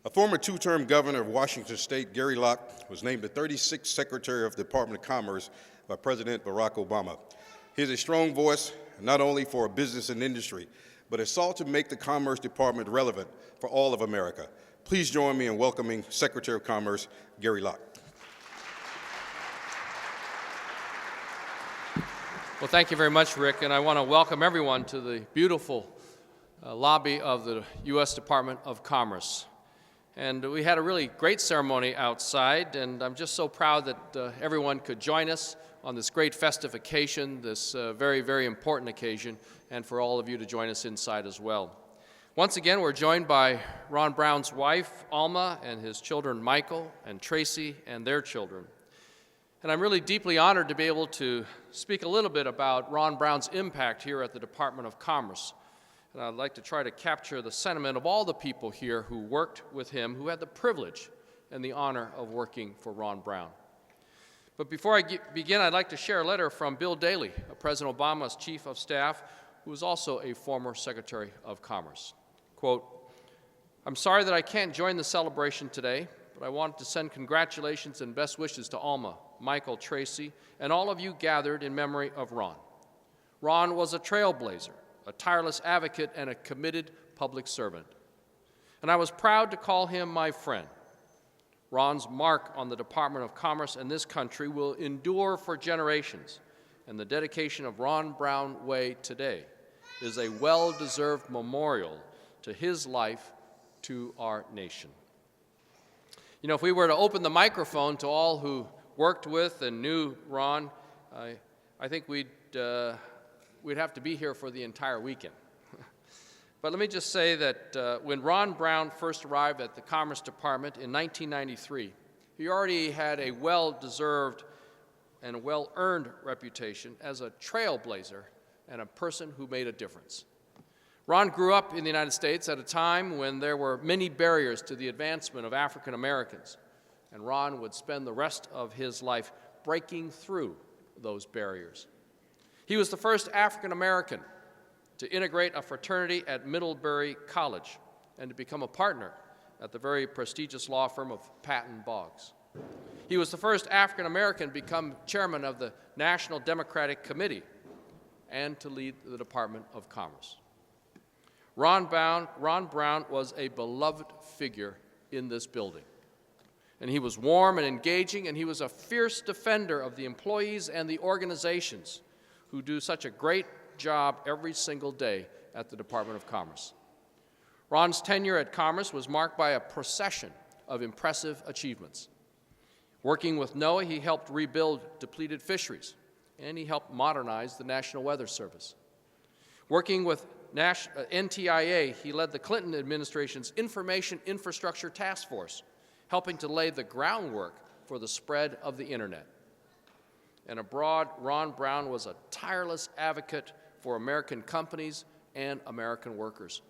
A former two-term governor of Washington State, Gary Locke, was named the 36th Secretary of the Department of Commerce by President Barack Obama. He has a strong voice, not only for business and industry, but has sought to make the Commerce Department relevant for all of America. Please join me in welcoming Secretary of Commerce, Gary Locke. Well, thank you very much, Rick, and I want to welcome everyone to the beautiful lobby of the U.S. Department of Commerce. And we had a really great ceremony outside, and I'm just so proud that everyone could join us on this great festive occasion, this very, very important occasion, and for all of you to join us inside as well. Once again, we're joined by Ron Brown's wife, Alma, and his children, Michael and Tracy, and their children. And I'm really deeply honored to be able to speak a little bit about Ron Brown's impact here at the Department of Commerce. And I'd like to try to capture the sentiment of all the people here who worked with him, who had the privilege and the honor of working for Ron Brown. But before I begin, I'd like to share a letter from Bill Daley, President Obama's Chief of Staff, who was also a former Secretary of Commerce. Quote, "I'm sorry that I can't join the celebration today, but I wanted to send congratulations and best wishes to Alma, Michael, Tracy, and all of you gathered in memory of Ron. Ron was a trailblazer, a tireless advocate, and a committed public servant. And I was proud to call him my friend. Ron's mark on the Department of Commerce and this country will endure for generations, and the dedication of Ron Brown Way today is a well-deserved memorial to his life to our nation." You know, if we were to open the microphone to all who worked with and knew Ron, I think we'd have to be here for the entire weekend. But let me just say that when Ron Brown first arrived at the Commerce Department in 1993, he already had a well-deserved and a well-earned reputation as a trailblazer and a person who made a difference. Ron grew up in the United States at a time when there were many barriers to the advancement of African Americans, and Ron would spend the rest of his life breaking through those barriers. He was the first African American to integrate a fraternity at Middlebury College and to become a partner at the very prestigious law firm of Patton Boggs. He was the first African American to become chairman of the National Democratic Committee and to lead the Department of Commerce. Ron Brown was a beloved figure in this building. And he was warm and engaging, and he was a fierce defender of the employees and the organizations who do such a great job every single day at the Department of Commerce. Ron's tenure at Commerce was marked by a procession of impressive achievements. Working with NOAA, he helped rebuild depleted fisheries, and he helped modernize the National Weather Service. Working with NTIA, he led the Clinton administration's Information Infrastructure Task Force, helping to lay the groundwork for the spread of the Internet. And abroad, Ron Brown was a tireless advocate for American companies and American workers.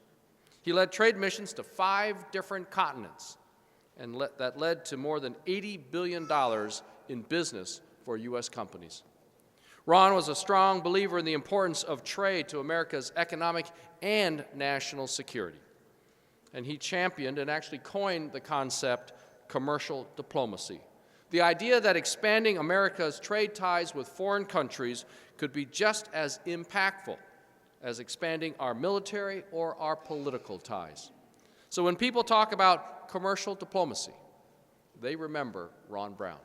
He led trade missions to 5 different continents, and that led to more than $80 billion in business for U.S. companies. Ron was a strong believer in the importance of trade to America's economic and national security. And he championed and actually coined the concept commercial diplomacy. The idea that expanding America's trade ties with foreign countries could be just as impactful as expanding our military or our political ties. So when people talk about commercial diplomacy, they remember Ron Brown.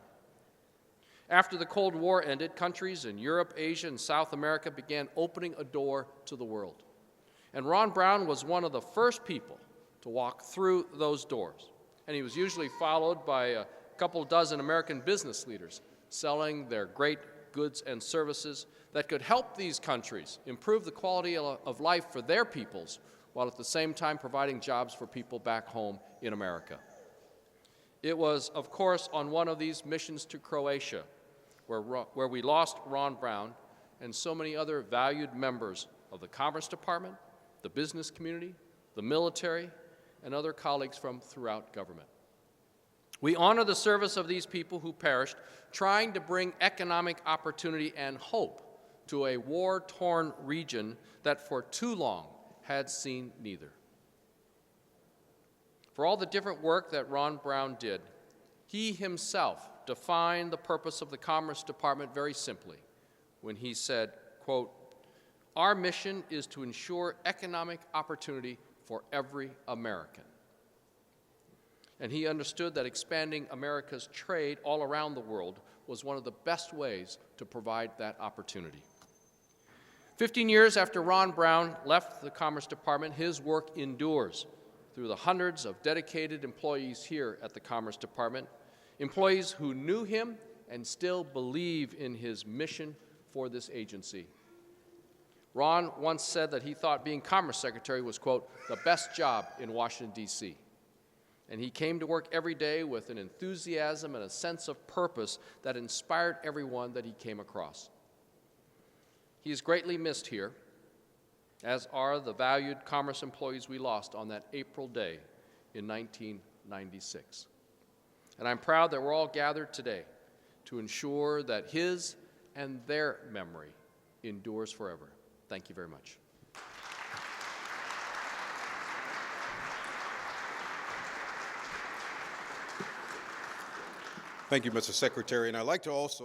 After the Cold War ended, countries in Europe, Asia, and South America began opening a door to the world. And Ron Brown was one of the first people to walk through those doors. And he was usually followed by a couple dozen American business leaders selling their great goods and services that could help these countries improve the quality of life for their peoples, while at the same time providing jobs for people back home in America. It was, of course, on one of these missions to Croatia where we lost Ron Brown and so many other valued members of the Commerce Department, the business community, the military, and other colleagues from throughout government. We honor the service of these people who perished, trying to bring economic opportunity and hope to a war-torn region that for too long had seen neither. For all the different work that Ron Brown did, he himself defined the purpose of the Commerce Department very simply when he said, quote, "Our mission is to ensure economic opportunity for every American." And he understood that expanding America's trade all around the world was one of the best ways to provide that opportunity. 15 years after Ron Brown left the Commerce Department, his work endures through the hundreds of dedicated employees here at the Commerce Department, employees who knew him and still believe in his mission for this agency. Ron once said that he thought being Commerce Secretary was, quote, "the best job in Washington, D.C." And he came to work every day with an enthusiasm and a sense of purpose that inspired everyone that he came across. He is greatly missed here, as are the valued Commerce employees we lost on that April day in 1996. And I'm proud that we're all gathered today to ensure that his and their memory endures forever. Thank you very much. Thank you, Mr. Secretary. And I'd like to also